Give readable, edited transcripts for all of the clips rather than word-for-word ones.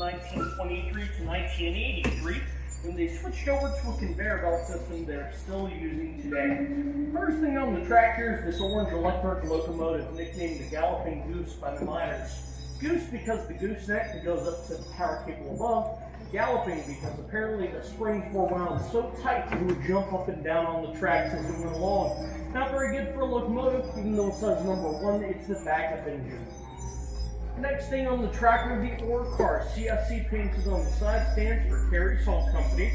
1923 to 1983, when they switched over to a conveyor belt system they're still using today. First thing on the track here is this orange electric locomotive nicknamed the Galloping Goose by the miners. Goose because the gooseneck that goes up to the power cable above. Galloping because apparently the springs were wound so tight that it would jump up and down on the tracks as it went along. Not very good for a locomotive, even though it says number 1, it's the backup engine. Next thing on the track are the ore cars. CSC painted on the side stands for Carry Salt Company.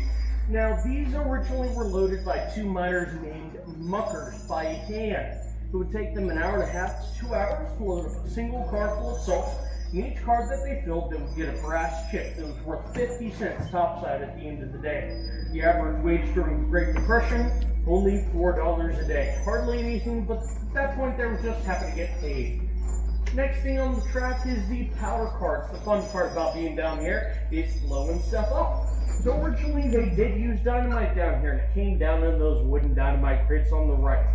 Now these originally were loaded by 2 miners named muckers by hand. It would take them an hour and a half to 2 hours to load up a single car full of salt. In each car that they filled, they would get a brass chip that was worth 50 cents topside at the end of the day. The average wage during the Great Depression, only $4 a day. Hardly anything, but at that point they were just happy to get paid. Next thing on the track is the power carts. The fun part about being down here is blowing stuff up. So originally they did use dynamite down here, and it came down in those wooden dynamite crates on the right.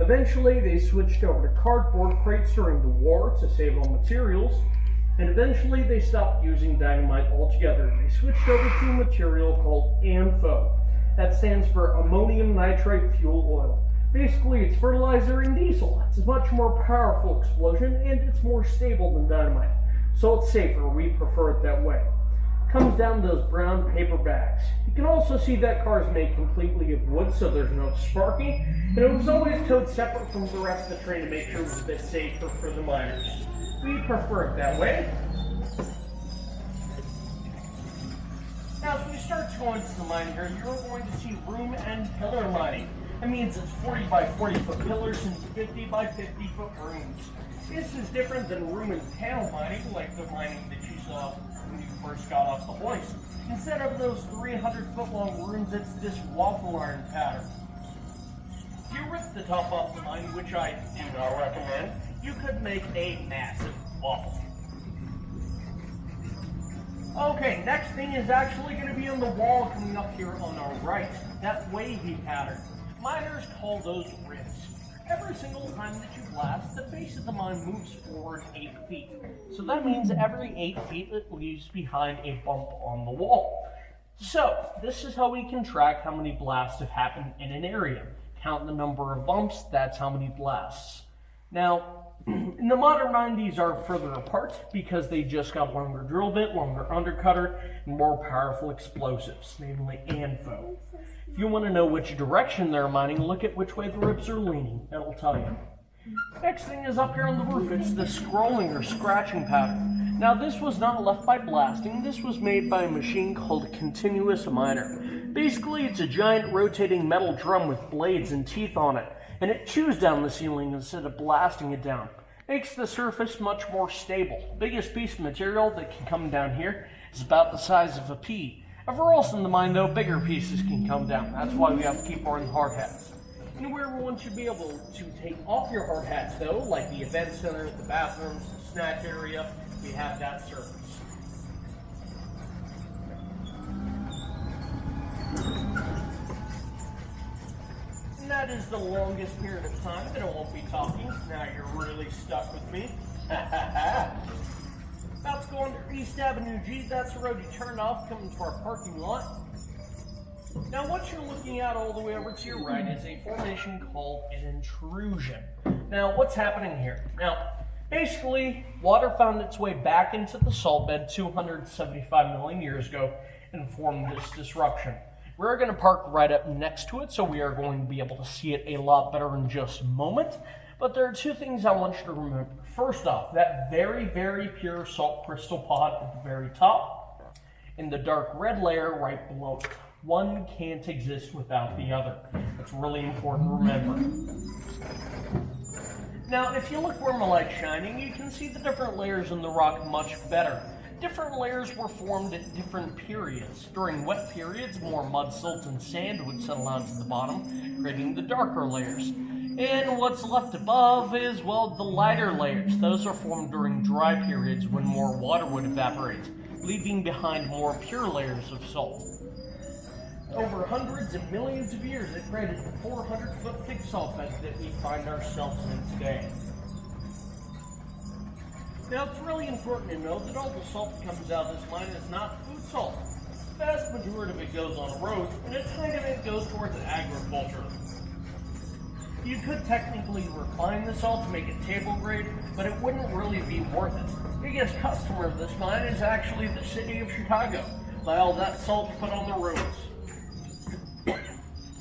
Eventually they switched over to cardboard crates during the war to save on materials. And eventually they stopped using dynamite altogether. They switched over to a material called ANFO. That stands for ammonium nitrate fuel oil. Basically it's fertilizer and diesel. It's a much more powerful explosion and it's more stable than dynamite. So it's safer, we prefer it that way. Comes down to those brown paper bags. You can also see that car is made completely of wood, so there's no sparking. And it was always towed separate from the rest of the train to make sure it was a bit safer for the miners. We prefer it that way. Now, as we start going to the mine here, you're going to see room and pillar mining. That means it's 40 by 40 foot pillars and 50 by 50 foot rooms. This is different than room and panel mining, like the mining that you saw when you first got off the hoist. Instead of those 300 foot long rooms, it's this waffle iron pattern. If you rip the top off the mine, which I do not recommend, you could make a massive waffle. Okay, next thing is actually going to be on the wall coming up here on our right. That wavy pattern. Miners call those ribs. Every single time that you blast, the face of the mine moves forward 8 feet. So that means every 8 feet it leaves behind a bump on the wall. So this is how we can track how many blasts have happened in an area. Count the number of bumps, that's how many blasts. Now, in the modern mine, these are further apart because they just got longer drill bit, longer undercutter, and more powerful explosives, namely ANFO. If you want to know which direction they're mining, look at which way the ribs are leaning. That'll tell you. Next thing is up here on the roof. It's the scrolling or scratching pattern. Now, this was not left by blasting. This was made by a machine called a continuous miner. Basically, it's a giant rotating metal drum with blades and teeth on it, and it chews down the ceiling instead of blasting it down. Makes the surface much more stable. The biggest piece of material that can come down here is about the size of a pea. Everywhere else in the mine, though, bigger pieces can come down. That's why we have to keep wearing hard hats. Anywhere everyone should be able to take off your hard hats, though, like the event center, the bathrooms, the snack area, we have that surface. And that is the longest period of time that I won't be talking. Now you're really stuck with me. About to go under East Avenue G. That's the road you turn off coming to our parking lot. Now what you're looking at all the way over to your right is a formation called an intrusion. Now what's happening here? Now basically water found its way back into the salt bed 275 million years ago and formed this disruption. We're going to park right up next to it, so we are going to be able to see it a lot better in just a moment. But there are 2 things I want you to remember. First off, that very, very pure salt crystal pod at the very top, and the dark red layer right below it. One can't exist without the other. That's really important to remember. Now, if you look where my light's shining, you can see the different layers in the rock much better. Different layers were formed at different periods. During wet periods, more mud, silt, and sand would settle down to the bottom, creating the darker layers. And what's left above is, well, the lighter layers. Those are formed during dry periods when more water would evaporate, leaving behind more pure layers of salt. Over hundreds of millions of years, it created the 400-foot thick salt bed that we find ourselves in today. Now, it's really important to know that all the salt that comes out of this mine is not food salt. The vast majority of it goes on roads, and a tiny bit goes towards agriculture. You could technically refine the salt to make it table grade, but it wouldn't really be worth it. The biggest customer of this mine is actually the city of Chicago, by all that salt put on the roads.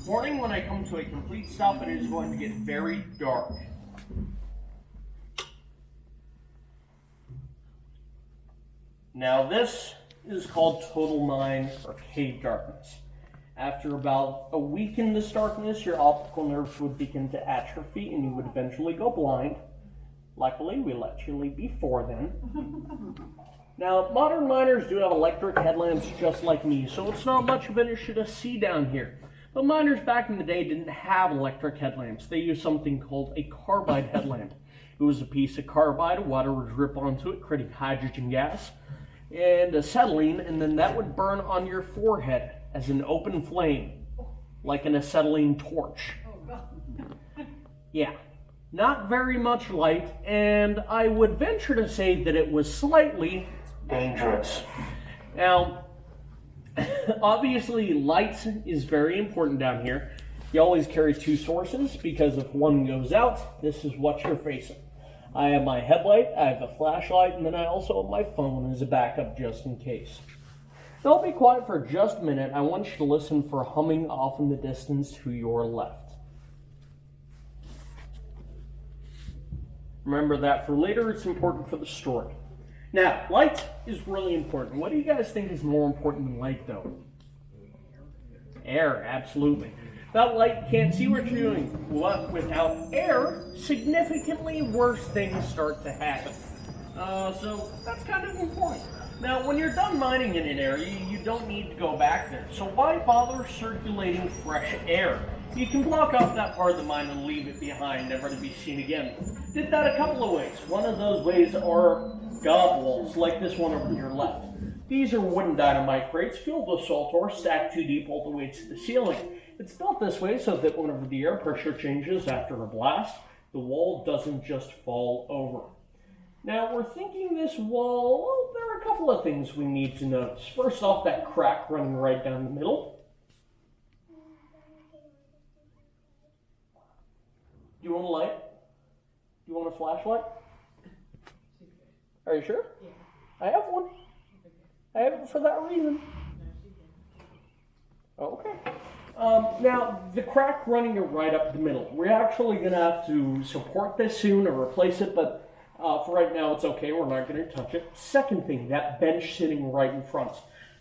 Warning, when I come to a complete stop, it is going to get very dark. Now this is called total mine or cave darkness. After about a week in this darkness, your optical nerves would begin to atrophy and you would eventually go blind. Luckily, we let you leave before then. Now, modern miners do have electric headlamps just like me, so it's not much of an issue to see down here. But miners back in the day didn't have electric headlamps. They used something called a carbide headlamp. It was a piece of carbide, water would drip onto it, creating hydrogen gas and acetylene, and then that would burn on your forehead as an open flame, like an acetylene torch. Yeah, not very much light, and I would venture to say that it was slightly dangerous. Now, obviously light is very important down here. You always carry two sources, because if one goes out, this is what you're facing. I have my headlight, I have a flashlight, and then I also have my phone as a backup just in case. Now, I'll be quiet for just a minute. I want you to listen for humming off in the distance to your left. Remember that for later, it's important for the story. Now, light is really important. What do you guys think is more important than light, though? Air, absolutely. Without light, you can't see what you're doing. What? Without air, significantly worse things start to happen. So that's kind of important. Now, when you're done mining in an area, you don't need to go back there. So why bother circulating fresh air? You can block off that part of the mine and leave it behind, never to be seen again. Did that a couple of ways. One of those ways are Goblin Walls, like this one over to your left. These are wooden dynamite crates filled with salt ore, stacked too deep all the way to the ceiling. It's built this way so that whenever the air pressure changes after a blast, the wall doesn't just fall over. Now, we're thinking this wall, well, there are a couple of things we need to notice. First off, that crack running right down the middle. Do you want a light? Do you want a flashlight? Are you sure? Yeah. I have one. I have it for that reason. Okay. Now, the crack running right up the middle. We're actually going to have to support this soon or replace it, but for right now it's okay. We're not going to touch it. Second thing, that bench sitting right in front.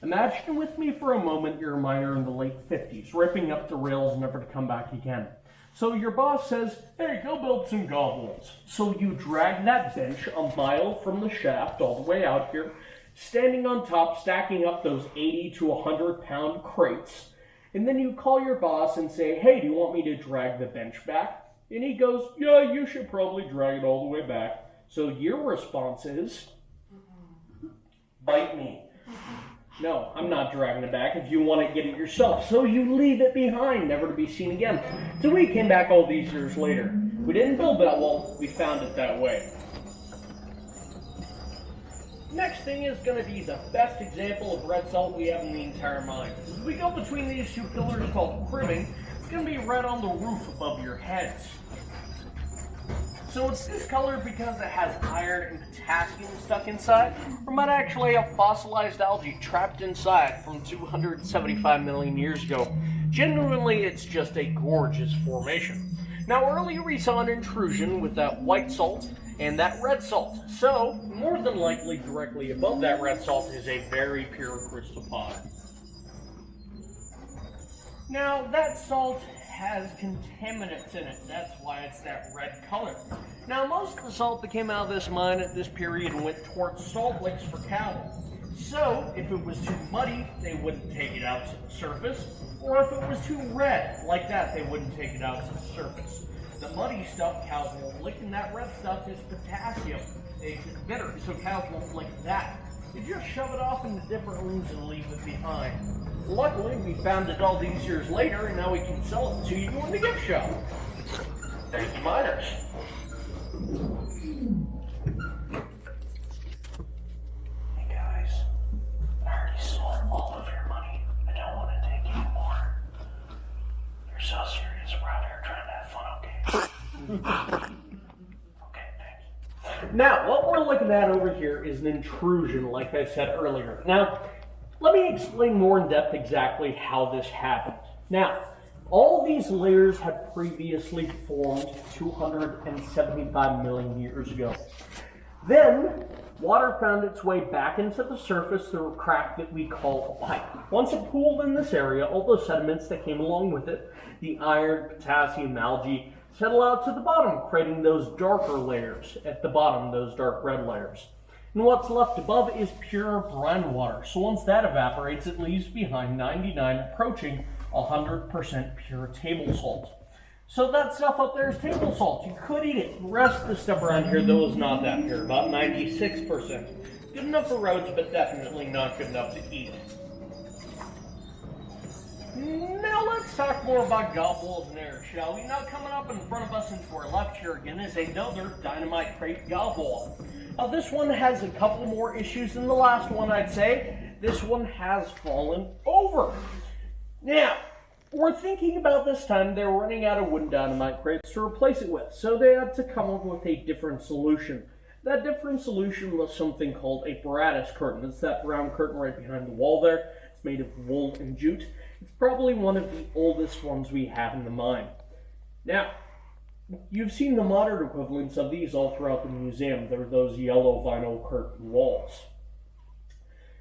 Imagine with me for a moment you're a miner in the late 50s, ripping up the rails never to come back again. So your boss says, hey, go build some Gobbles. So you drag that bench a mile from the shaft all the way out here, standing on top, stacking up those 80 to 100 pound crates. And then you call your boss and say, hey, do you want me to drag the bench back? And he goes, yeah, you should probably drag it all the way back. So your response is, bite me. No, I'm not dragging it back. If you want to get it yourself. So you leave it behind, never to be seen again. So we came back all these years later. We didn't build that wall, we found it that way. Next thing is going to be the best example of red salt we have in the entire mine. As we go between these two pillars called cribbing, it's going to be red on the roof above your heads. So it's this color because it has iron and potassium stuck inside, or might actually have fossilized algae trapped inside from 275 million years ago. Genuinely, it's just a gorgeous formation. Now earlier we saw an intrusion with that white salt and that red salt. So, more than likely directly above that red salt is a very pure crystal pod. Now, that salt has contaminants in it. That's why it's that red color. Now, most of the salt that came out of this mine at this period went towards salt licks for cattle. So, if it was too muddy, they wouldn't take it out to the surface. Or if it was too red, like that, they wouldn't take it out to the surface. The muddy stuff cows won't lick, and that red stuff is potassium. It's bitter, so cows won't lick that. You just shove it off into different rooms and leave it behind. Luckily, we found it all these years later, and now we can sell it to you in the gift shop. Thank you, miners. Now, what we're looking at over here is an intrusion, like I said earlier. Now, let me explain more in depth exactly how this happened. Now, all these layers had previously formed 275 million years ago. Then, water found its way back into the surface through a crack that we call a pipe. Once it pooled in this area, all those sediments that came along with it, the iron, potassium, algae, settle out to the bottom, creating those darker layers at the bottom, those dark red layers. And what's left above is pure brine water. So once that evaporates, it leaves behind 99, approaching 100% pure table salt. So that stuff up there is table salt. You could eat it. The rest of the stuff around here, though, is not that pure, about 96%. Good enough for roads, but definitely not good enough to eat. Now let's talk more about Gobbles and air, shall we? Now coming up in front of us and to our left here again is another dynamite crate Gobble. Now this one has a couple more issues than the last one, I'd say. This one has fallen over. Now, we're thinking about this time they were running out of wooden dynamite crates to replace it with, so they had to come up with a different solution. That different solution was something called a Baratus curtain. It's that brown curtain right behind the wall there. It's made of wool and jute. It's probably one of the oldest ones we have in the mine. Now, you've seen the modern equivalents of these all throughout the museum. They're those yellow vinyl curtain walls.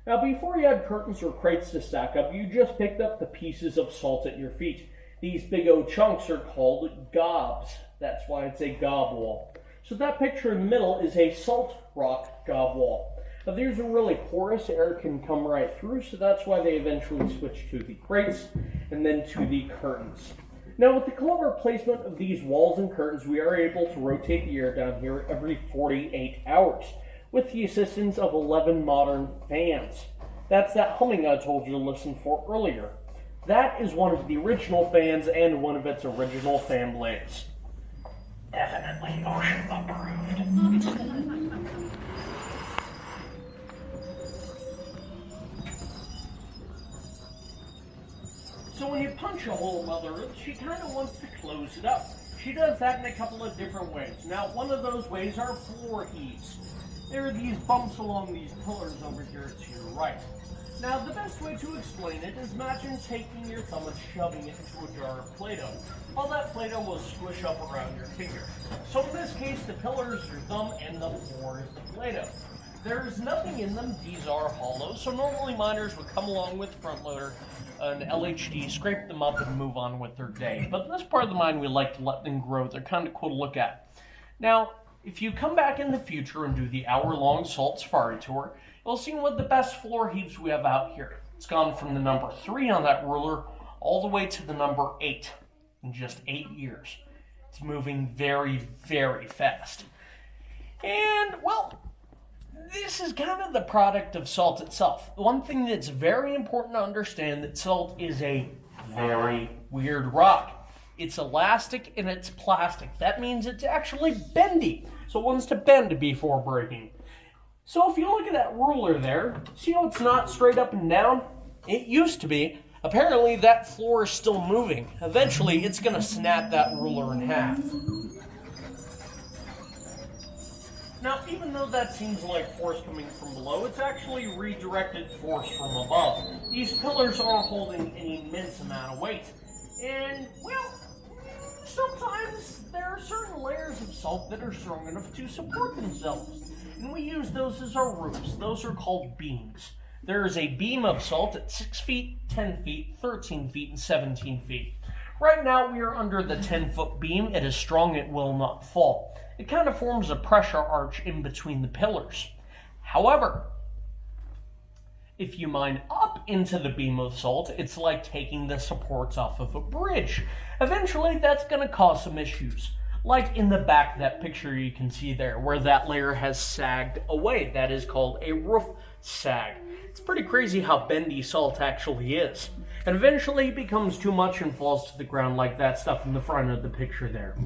Now, before you had curtains or crates to stack up, you just picked up the pieces of salt at your feet. These big old chunks are called gobs. That's why it's a gob wall. So that picture in the middle is a salt rock gob wall. Now, these are really porous. Air can come right through, so that's why they eventually switched to the crates and then to the curtains. Now, with the clever placement of these walls and curtains, we are able to rotate the air down here every 48 hours. With the assistance of 11 modern fans. That's that humming I told you to listen for earlier. That is one of the original fans and one of its original fan blades. Definitely ocean approved. So when you punch a hole in Mother Earth, she kind of wants to close it up. She does that in a couple of different ways. Now, one of those ways are floor heaves. There are these bumps along these pillars over here to your right. Now, the best way to explain it is imagine taking your thumb and shoving it into a jar of Play-Doh. All that Play-Doh will squish up around your finger. So in this case, the pillar is your thumb and the floor is the Play-Doh. There's nothing in them. These are hollow, so normally miners would come along with front loader, an LHD, scrape them up and move on with their day. But in this part of the mine, we like to let them grow. They're kind of cool to look at. Now, if you come back in the future and do the hour-long salt safari tour, you'll see one of the best floor heaves we have out here. It's gone from the number 3 on that ruler all the way to the number 8 in just 8 years. It's moving very, very fast. And, well, this is kind of the product of salt itself. One thing that's very important to understand that salt is a very weird rock. It's elastic and it's plastic. That means it's actually bendy. So it wants to bend before breaking. So if you look at that ruler there, see how it's not straight up and down? It used to be. Apparently that floor is still moving. Eventually it's going to snap that ruler in half. Now, even though that seems like force coming from below, it's actually redirected force from above. These pillars are holding an immense amount of weight. And, well, sometimes there are certain layers of salt that are strong enough to support themselves. And we use those as our roofs. Those are called beams. There is a beam of salt at 6 feet, 10 feet, 13 feet, and 17 feet. Right now we are under the 10-foot beam. It is strong, it will not fall. It kind of forms a pressure arch in between the pillars. However, if you mine up into the beam of salt, it's like taking the supports off of a bridge. Eventually, that's going to cause some issues. Like in the back of that picture you can see there, where that layer has sagged away. That is called a roof sag. It's pretty crazy how bendy salt actually is. And eventually it becomes too much and falls to the ground like that stuff in the front of the picture there.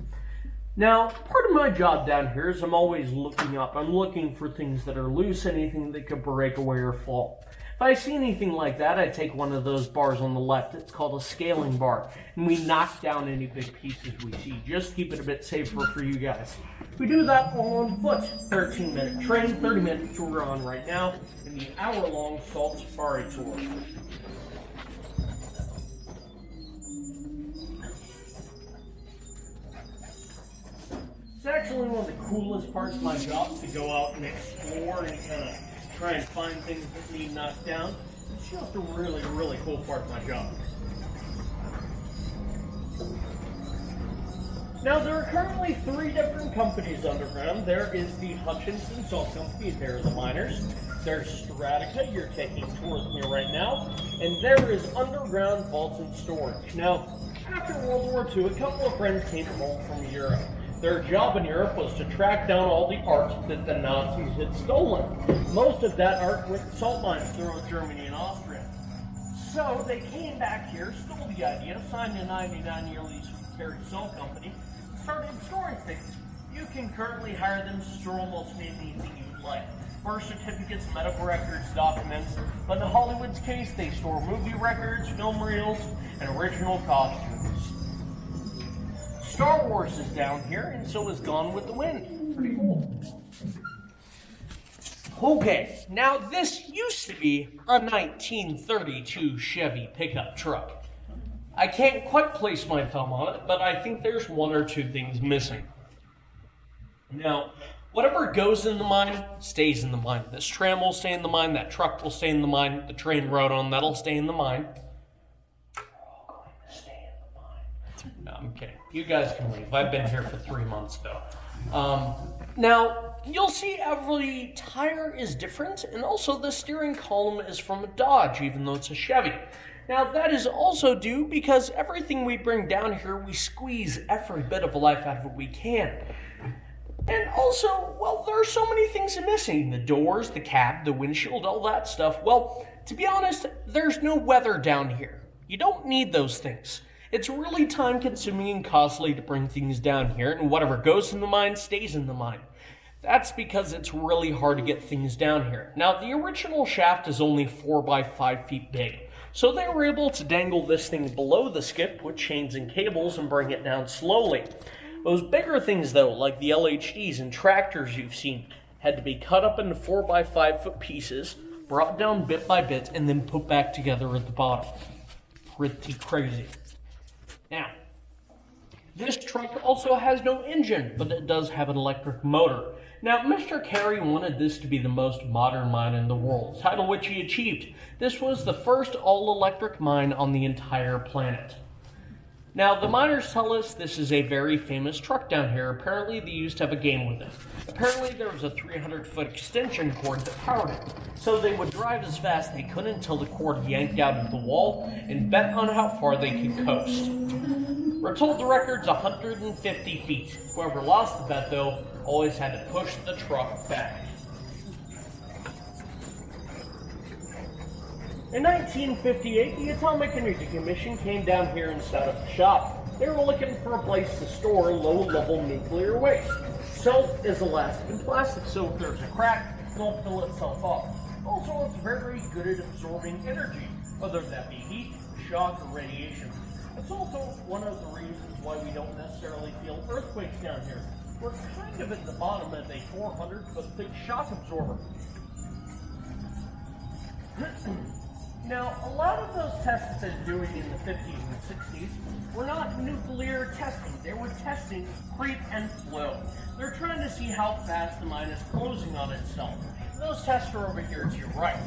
Now, part of my job down here is I'm always looking up. I'm looking for things that are loose, anything that could break away or fall. If I see anything like that, I take one of those bars on the left. It's called a scaling bar. And we knock down any big pieces we see. Just keep it a bit safer for you guys. We do that all on foot. 13-minute train, 30-minute tour we're on right now, in the hour-long Salt Safari Tour. It's actually one of the coolest parts of my job to go out and explore and kind of try and find things that need knocked down. It's just a really, really cool part of my job. Now, there are currently 3 different companies underground. There is the Hutchinson Salt Company, there are the miners. There's Strataca, you're taking a tour with me right now. And there is underground vaults and storage. Now, after World War II, a couple of friends came home from Europe. Their job in Europe was to track down all the art that the Nazis had stolen. Most of that art went to salt mines throughout Germany and Austria. So they came back here, stole the idea, signed a 99-year lease with the Kerry Salt Company, and started storing things. You can currently hire them to store almost anything you'd like. Birth certificates, medical records, documents, but in Hollywood's case, they store movie records, film reels, and original costumes. Star Wars is down here, and so is Gone with the Wind. Pretty cool. Okay, now this used to be a 1932 Chevy pickup truck. I can't quite place my thumb on it, but I think there's 1 or 2 things missing. Now, whatever goes in the mine stays in the mine. This tram will stay in the mine, that truck will stay in the mine, the train rode on that'll stay in the mine. No, I'm kidding. You guys can leave. I've been here for 3 months, though. Now, you'll see every tire is different, and also the steering column is from a Dodge, even though it's a Chevy. Now, that is also due because everything we bring down here, we squeeze every bit of life out of it we can. And also, well, there are so many things missing. The doors, the cab, the windshield, all that stuff. Well, to be honest, there's no weather down here. You don't need those things. It's really time-consuming and costly to bring things down here, and whatever goes in the mine stays in the mine. That's because it's really hard to get things down here. Now, the original shaft is only 4 by 5 feet big, so they were able to dangle this thing below the skip with chains and cables and bring it down slowly. Those bigger things, though, like the LHDs and tractors you've seen, had to be cut up into 4 by 5 foot pieces, brought down bit by bit, and then put back together at the bottom. Pretty crazy. Now, this truck also has no engine, but it does have an electric motor. Now, Mr. Carey wanted this to be the most modern mine in the world, title which he achieved. This was the first all-electric mine on the entire planet. Now, the miners tell us this is a very famous truck down here. Apparently, they used to have a game with it. Apparently, there was a 300-foot extension cord that powered it. So they would drive as fast as they could until the cord yanked out of the wall and bet on how far they could coast. We're told the record's 150 feet. Whoever lost the bet, though, always had to push the truck back. In 1958, the Atomic Energy Commission came down here and set up shop. They were looking for a place to store low-level nuclear waste. Salt is elastic and plastic, so if there's a crack, it'll fill itself up. Also, it's very good at absorbing energy, whether that be heat, shock, or radiation. It's also one of the reasons why we don't necessarily feel earthquakes down here. We're kind of at the bottom of a 400-foot thick shock absorber. Now, a lot of those tests that they're doing in the 50s and 60s were not nuclear testing. They were testing creep and flow. They're trying to see how fast the mine is closing on itself. Those tests are over here to your right.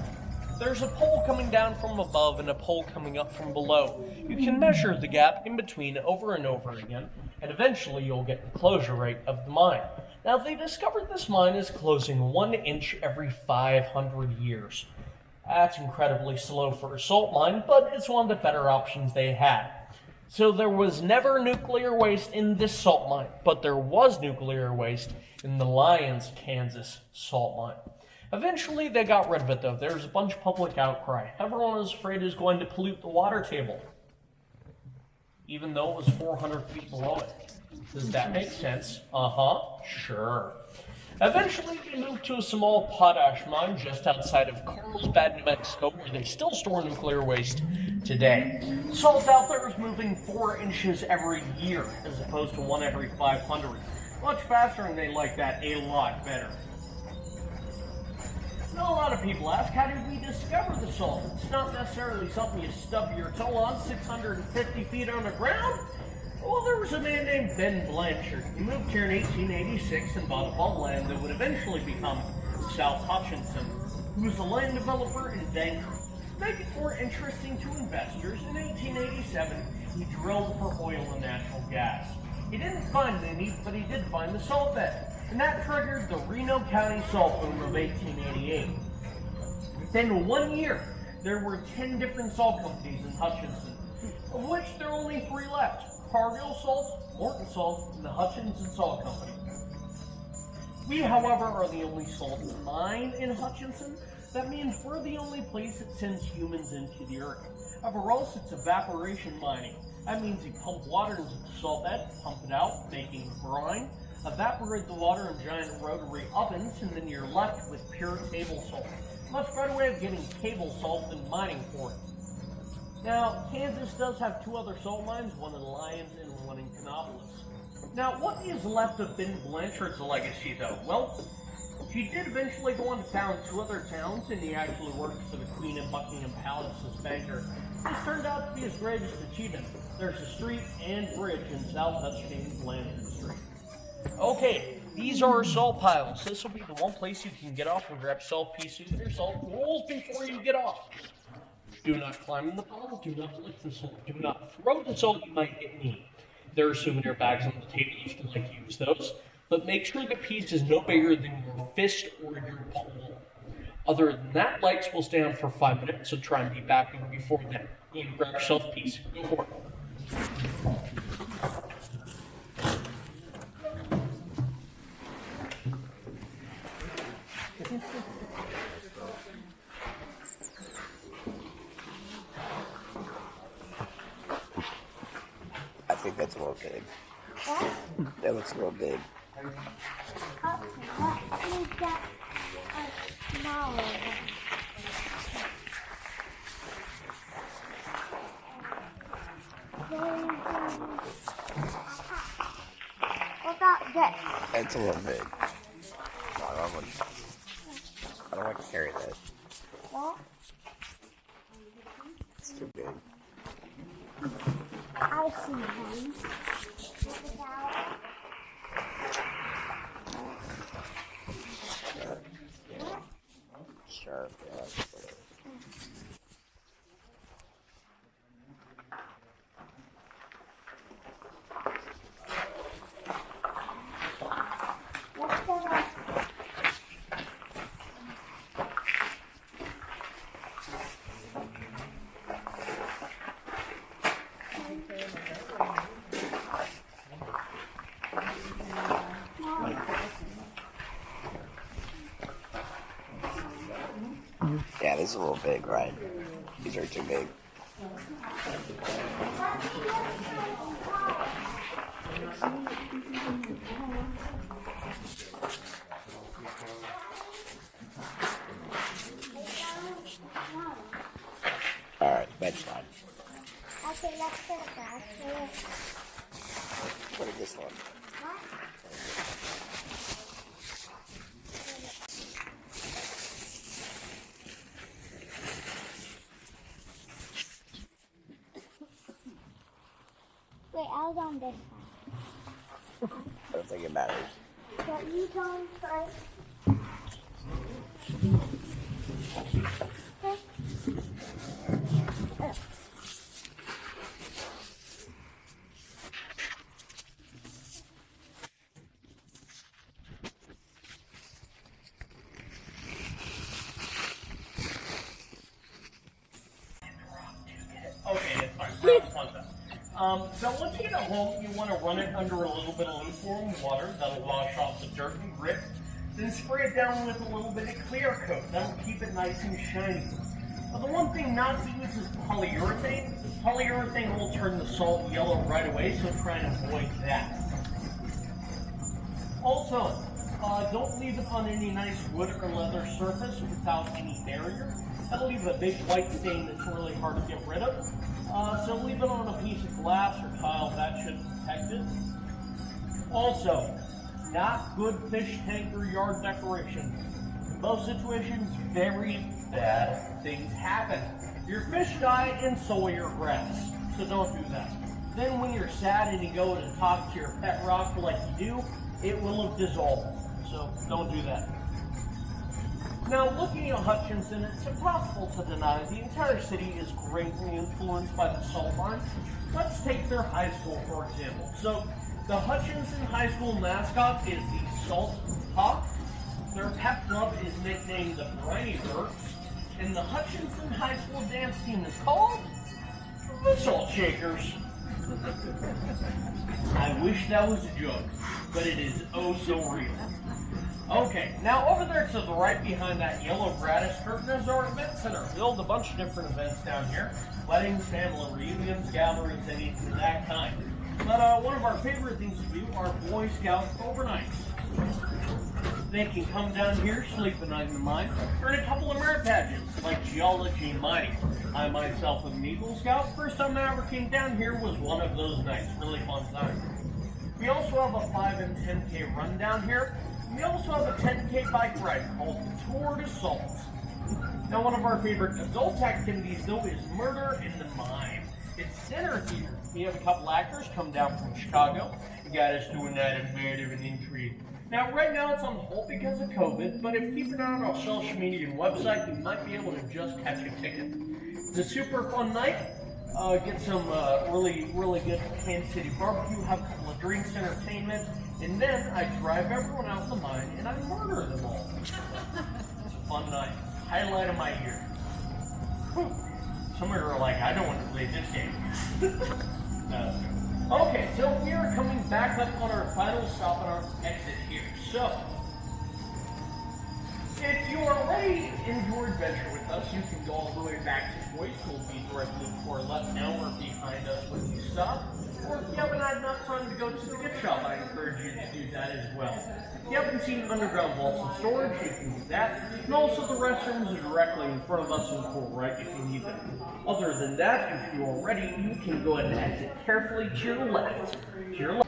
There's a pole coming down from above and a pole coming up from below. You can measure the gap in between over and over again, and eventually you'll get the closure rate of the mine. Now, they discovered this mine is closing 1 inch every 500 years. That's incredibly slow for a salt mine, but it's one of the better options they had. So there was never nuclear waste in this salt mine, but there was nuclear waste in the Lyons, Kansas salt mine. Eventually they got rid of it though. There was a bunch of public outcry. Everyone was afraid it was going to pollute the water table, even though it was 400 feet below it. Does that make sense? Sure. Eventually, they moved to a small potash mine just outside of Carlsbad, New Mexico, where they still store nuclear waste today. Salt out there is moving 4 inches every year, as opposed to 1 every 500. Much faster, and they like that a lot better. Now, a lot of people ask, how did we discover the salt? It's not necessarily something you stub your toe on 650 feet underground. Well, there was a man named Ben Blanchard. He moved here in 1886 and bought a bog land that would eventually become South Hutchinson. He was a land developer and banker. To make it more interesting to investors, in 1887, he drilled for oil and natural gas. He didn't find any, but he did find the salt bed, and that triggered the Reno County salt boom of 1888. Within 1 year, there were 10 different salt companies in Hutchinson, of which there are only 3 left: Cargill Salt, Morton Salt, and the Hutchinson Salt Company. We, however, are the only salt mine in Hutchinson. That means we're the only place that sends humans into the earth. Everywhere else, it's evaporation mining. That means you pump water into the salt bed, pump it out, making brine, evaporate the water in giant rotary ovens, and then you're left with pure table salt. Much better way of getting table salt than mining for it. Now, Kansas does have 2 other salt mines, one in Lyons and one in Gobbles. Now, what is left of Ben Blanchard's legacy, though? Well, he did eventually go on to found 2 other towns, and he actually worked for the Queen of Buckingham Palace as banker. This turned out to be his greatest achievement. There's a street and bridge in South Hutchinson, Blanchard Street. Okay, these are our salt piles. This will be the one place you can get off and grab salt pieces of your salt rolls before you get off. Do not climb in the pile, do not lick the salt, do not throw the salt, you might get me. There are souvenir bags on the table if you'd like to use those, but make sure the piece is no bigger than your fist or your palm. Other than that, lights will stay on for 5 minutes, so try and be back before then. Go and grab yourself a piece. Go for it. I think that's a little big. What? That looks a little big. What is that smaller? What about this? That's a little big. No, I don't want to carry that. What? It's too big. I see him. What about? Sharp, yeah. Let's go back. Yeah, this is a little big, right? These are too big. Alright, that's fine. Okay, let's put it back. What is this one? What? Wait, I was on this side. I don't think it matters. So you go first. Okay, it's fine. We're out of time. So once you get it home, you want to run it under a little bit of lukewarm water. That'll wash off the dirt and grit. Then spray it down with a little bit of clear coat. That'll keep it nice and shiny. Now, the one thing not to use is polyurethane. Polyurethane will turn the salt yellow right away, so try and avoid that. Also, Don't leave it on any nice wood or leather surface without any barrier. That'll leave a big white stain that's really hard to get rid of. So leave it on a piece of glass or tile, that should protect it. Also, not good fish tank or yard decoration. In most situations, very bad things happen. Your fish die and so will your grass, so don't do that. Then when you're sad and you go to talk to your pet rock like you do, it will have dissolved, so don't do that. Now, looking at Hutchinson, it's impossible to deny the entire city is greatly influenced by the salt mine. Let's take their high school, for example. So, the Hutchinson High School mascot is the Salt Hawk. Their pep club is nicknamed the Briny Birds. And the Hutchinson High School dance team is called the Salt Shakers. I wish that was a joke, but it is oh so real. Okay, now over there to the right behind that yellow gratis curtain is our event center. Build a bunch of different events down here. Weddings, family reunions, gatherings, anything of that kind. But one of our favorite things to do are Boy Scout overnights. They can come down here, sleep the night in the mine, earn a couple of merit badges, like geology and mining. I myself am an Eagle Scout. First time I ever came down here was one of those nights. Really fun time. We also have a 5 and 10K run down here. We also have a 10K bike ride called the Tour de Salt. Now, one of our favorite adult activities, though, is Murder in the Mine. It's dinner theater. We have a couple actors come down from Chicago. You got us doing that in bit of an intrigue. Now, right now it's on hold because of COVID, but if you keep an eye on our social media and website, you might be able to just catch a ticket. It's a super fun night. Get some really good Kansas City barbecue, have a couple of drinks, entertainment, and then I drive everyone out in the mine and I murder them all. It's a fun night. Highlight of my year. Whew. Some of you are like, I don't want to play this game. Okay, so we are coming back up on our final stop on our exit here. So, if you are ready to end your adventure with us, you can go all the way back to Boyce. We'll be directly to our left now or behind us when you stop. Or if you haven't had enough time to go to the gift shop, I encourage you to do that as well. If you haven't seen underground vaults and storage, you can do that. And also the restrooms are directly in front of us in full right if you need them. Other than that, if you are ready, you can go ahead and exit carefully to your left. To your left.